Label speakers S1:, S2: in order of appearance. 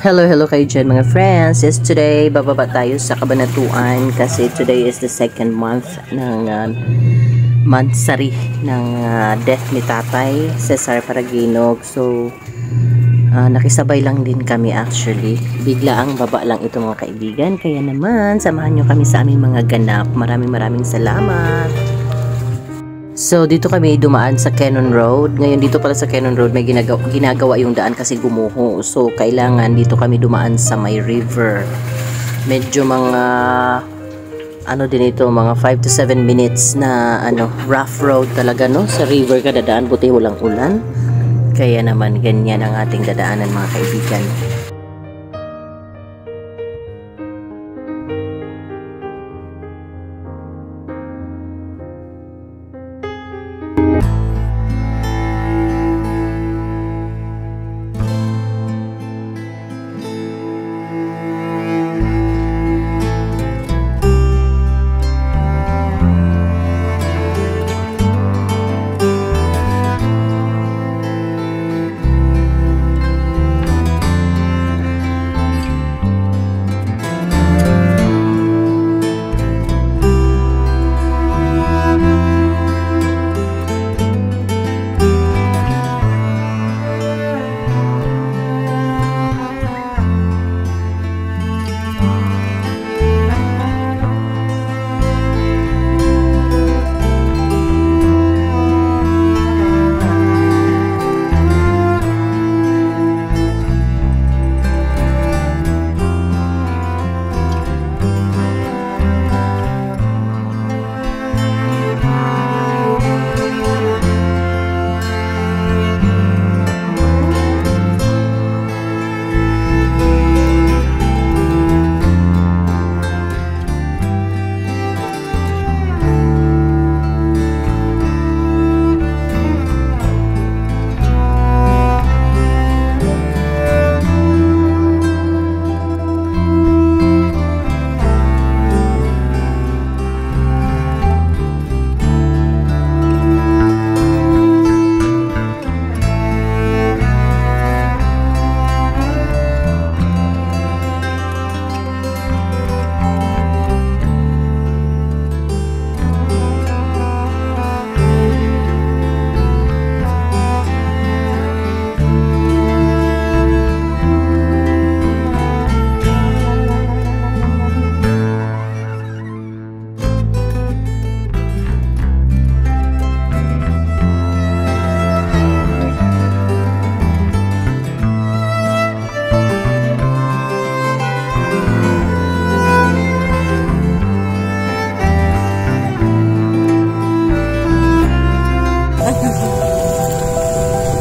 S1: Hello kayo dyan mga friends. Yes, today bababa tayo sa Cabanatuan kasi today is the second month ng monthsary ng death ni Tatay Cesar Paraginog. So nakisabay lang din kami actually. Bigla ang baba lang ito mga kaibigan. Kaya naman samahan nyo kami sa aming mga ganap. Maraming salamat. So dito kami dumaan sa Cannon Road. Ngayon dito pala sa Cannon Road may ginagawa yung daan kasi gumuho. So kailangan dito kami dumaan sa may river. Medyo mga din ito, mga 5 to 7 minutes na rough road talaga no. Sa river ka dadaan, buti walang ulan. Kaya naman ganyan ang ating dadaanan mga kaibigan.